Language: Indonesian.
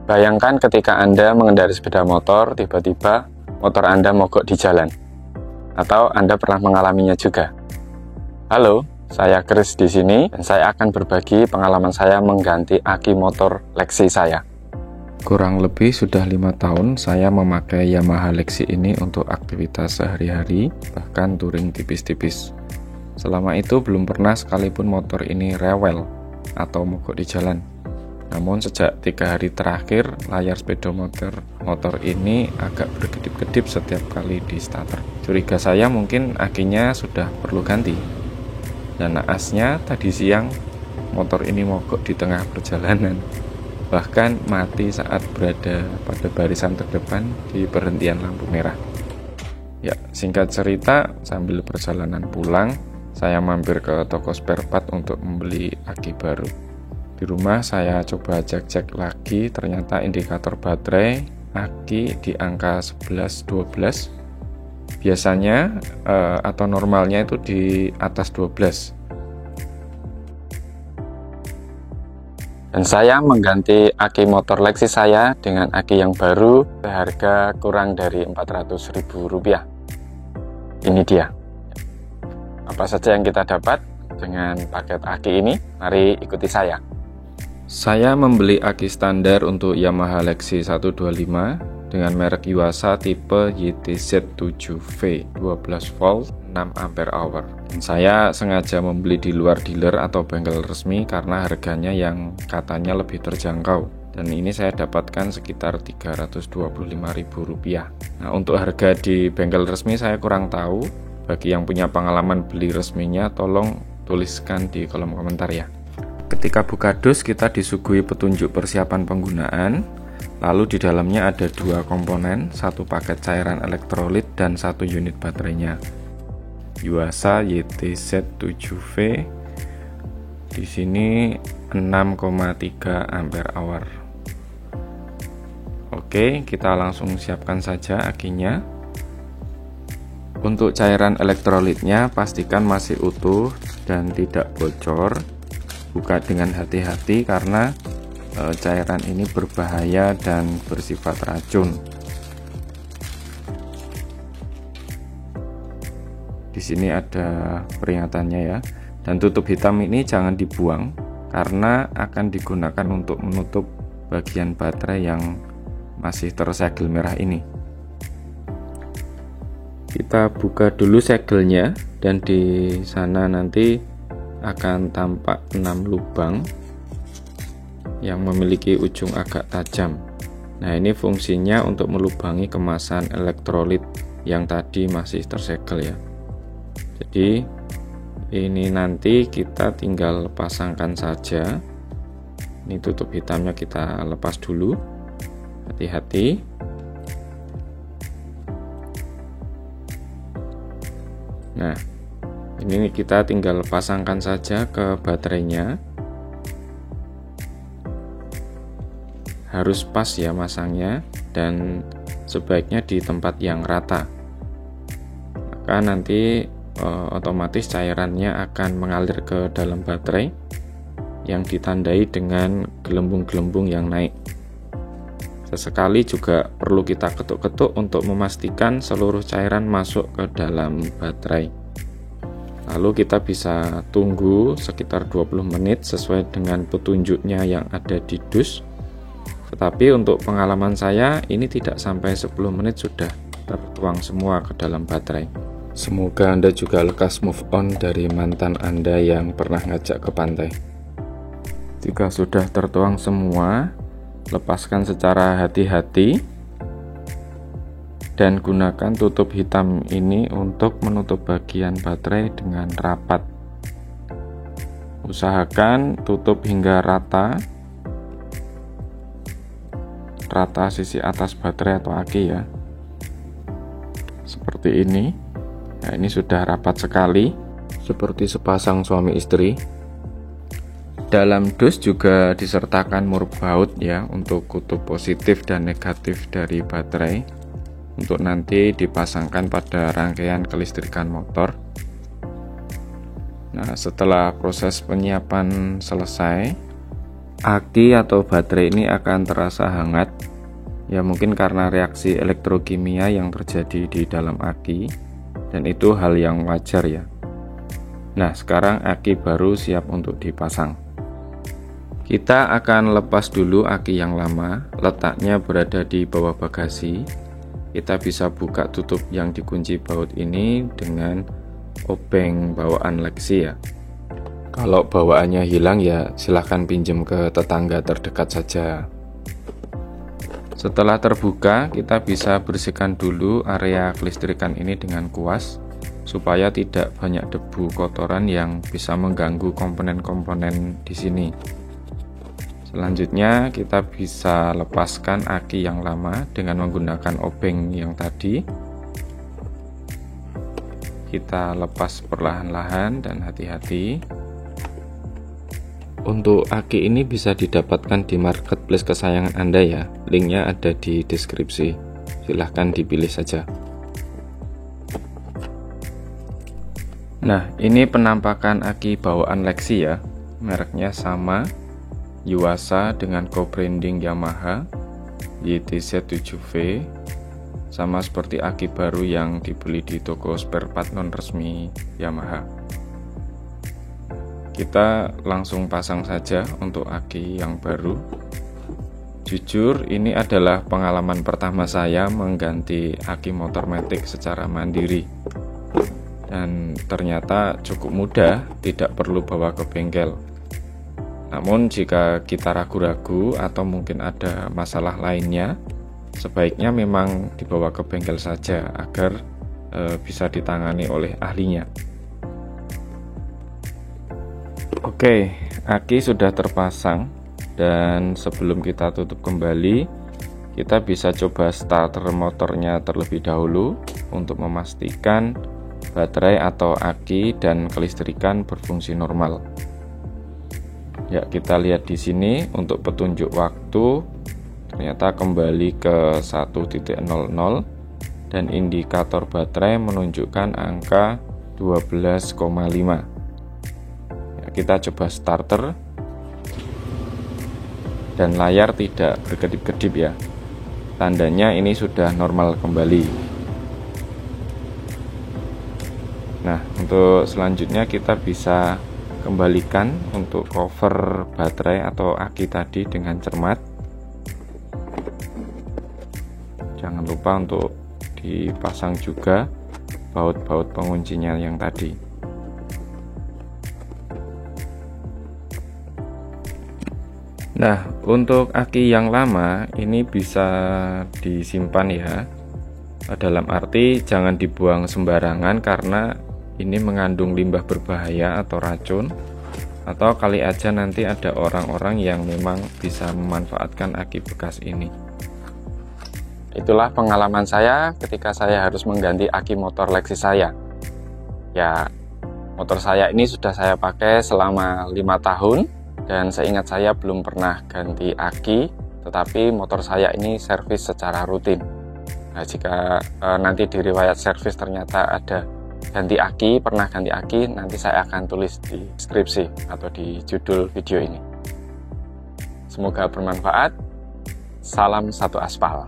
Bayangkan ketika Anda mengendarai sepeda motor, tiba-tiba motor Anda mogok di jalan. Atau Anda pernah mengalaminya juga. Halo, saya Chris di sini dan saya akan berbagi pengalaman saya mengganti aki motor Lexi saya. Kurang lebih sudah 5 tahun saya memakai Yamaha Lexi ini untuk aktivitas sehari-hari, bahkan touring tipis-tipis. Selama itu belum pernah sekalipun motor ini rewel atau mogok di jalan. Namun sejak 3 hari terakhir, layar speedometer motor ini agak berkedip-kedip setiap kali di starter. Curiga saya mungkin akinya sudah perlu ganti. Dan naasnya tadi siang motor ini mogok di tengah perjalanan. Bahkan mati saat berada pada barisan terdepan di perhentian lampu merah. Ya, singkat cerita, sambil perjalanan pulang, saya mampir ke toko spare part untuk membeli aki baru. Di rumah saya coba cek-cek lagi, ternyata indikator baterai aki di angka 11-12. Biasanya atau normalnya itu di atas 12. Dan saya mengganti aki motor Lexi saya dengan aki yang baru seharga kurang dari Rp400.000. Ini dia. Apa saja yang kita dapat dengan paket aki ini? Mari ikuti saya. Saya membeli aki standar untuk Yamaha Lexi 125 dengan merek Yuasa tipe YTZ7V 12 volt 6 ampere hour. Dan saya sengaja membeli di luar dealer atau bengkel resmi karena harganya yang katanya lebih terjangkau. Dan ini saya dapatkan sekitar Rp325.000. Nah, untuk harga di bengkel resmi saya kurang tahu. Bagi yang punya pengalaman beli resminya, tolong tuliskan di kolom komentar ya. Ketika buka dus, kita disuguhi petunjuk persiapan penggunaan. Lalu di dalamnya ada 2 komponen, 1 paket cairan elektrolit dan 1 unit baterainya. Yuasa YTZ7V. Di sini 6,3 ampere hour. Oke, kita langsung siapkan saja akinya. Untuk cairan elektrolitnya pastikan masih utuh dan tidak bocor. Buka dengan hati-hati karena cairan ini berbahaya dan bersifat racun. Di sini ada peringatannya ya. Dan tutup hitam ini jangan dibuang karena akan digunakan untuk menutup bagian baterai yang masih tersegel merah ini. Kita buka dulu segelnya dan di sana nanti akan tampak 6 lubang yang memiliki ujung agak tajam. Nah, ini fungsinya untuk melubangi kemasan elektrolit yang tadi masih tersegel ya. Jadi ini nanti kita tinggal pasangkan saja. Ini tutup hitamnya kita lepas dulu. Hati-hati. Nah, ini kita tinggal pasangkan saja ke baterainya. Harus pas ya masangnya dan sebaiknya di tempat yang rata. Maka nanti otomatis cairannya akan mengalir ke dalam baterai yang ditandai dengan gelembung-gelembung yang naik. Sesekali juga perlu kita ketuk-ketuk untuk memastikan seluruh cairan masuk ke dalam baterai. Lalu kita bisa tunggu sekitar 20 menit sesuai dengan petunjuknya yang ada di dus. Tetapi untuk pengalaman saya ini tidak sampai 10 menit sudah tertuang semua ke dalam baterai. Semoga Anda juga lekas move on dari mantan Anda yang pernah ngajak ke pantai. Jika sudah tertuang semua, lepaskan secara hati-hati dan gunakan tutup hitam ini untuk menutup bagian baterai dengan rapat. Usahakan tutup hingga rata sisi atas baterai atau aki ya, seperti ini. Nah, ini sudah rapat sekali, seperti sepasang suami istri. Dalam dus juga disertakan mur baut ya untuk kutub positif dan negatif dari baterai untuk nanti dipasangkan pada rangkaian kelistrikan motor. Nah, setelah proses penyiapan selesai, aki atau baterai ini akan terasa hangat. Ya mungkin karena reaksi elektrokimia yang terjadi di dalam aki, dan itu hal yang wajar ya. Nah, sekarang aki baru siap untuk dipasang. Kita akan lepas dulu aki yang lama, letaknya berada di bawah bagasi. Kita bisa buka tutup yang dikunci baut ini dengan obeng bawaan Lexi ya. Kalau bawaannya hilang ya silahkan pinjam ke tetangga terdekat saja. Setelah terbuka, kita bisa bersihkan dulu area kelistrikan ini dengan kuas supaya tidak banyak debu kotoran yang bisa mengganggu komponen-komponen di sini. Selanjutnya kita bisa lepaskan aki yang lama dengan menggunakan obeng yang tadi. Kita lepas perlahan-lahan dan hati-hati. Untuk aki ini bisa didapatkan di marketplace kesayangan Anda ya. Linknya ada di deskripsi. Silahkan dipilih saja. Nah, ini penampakan aki bawaan Lexi ya. Mereknya sama, Yuasa dengan co-branding Yamaha YTZ7V, sama seperti aki baru yang dibeli di toko spare part non resmi Yamaha. Kita langsung pasang saja untuk aki yang baru. Jujur ini adalah pengalaman pertama saya mengganti aki motor matic secara mandiri, dan ternyata cukup mudah, tidak perlu bawa ke bengkel. Namun jika kita ragu-ragu atau mungkin ada masalah lainnya, sebaiknya memang dibawa ke bengkel saja agar bisa ditangani oleh ahlinya. Oke, aki sudah terpasang, dan sebelum kita tutup kembali, kita bisa coba starter motornya terlebih dahulu untuk memastikan baterai atau aki dan kelistrikan berfungsi normal. Ya, kita lihat di sini untuk petunjuk waktu ternyata kembali ke 1.00 dan indikator baterai menunjukkan angka 12,5. Ya, kita coba starter dan layar tidak berkedip-kedip ya. Tandanya ini sudah normal kembali. Nah, untuk selanjutnya kita bisa kembalikan untuk cover baterai atau aki tadi dengan cermat. Jangan lupa untuk dipasang juga baut-baut penguncinya yang tadi. Nah, untuk aki yang lama ini bisa disimpan ya. Dalam arti jangan dibuang sembarangan karena ini mengandung limbah berbahaya atau racun, atau kali aja nanti ada orang-orang yang memang bisa memanfaatkan aki bekas ini. Itulah pengalaman saya ketika saya harus mengganti aki motor Lexi saya. Ya, motor saya ini sudah saya pakai selama 5 tahun dan seingat saya belum pernah ganti aki, tetapi motor saya ini servis secara rutin. Nah, jika nanti di riwayat servis ternyata ada ganti aki, pernah ganti aki, nanti saya akan tulis di deskripsi atau di judul video ini. Semoga bermanfaat. Salam satu aspal.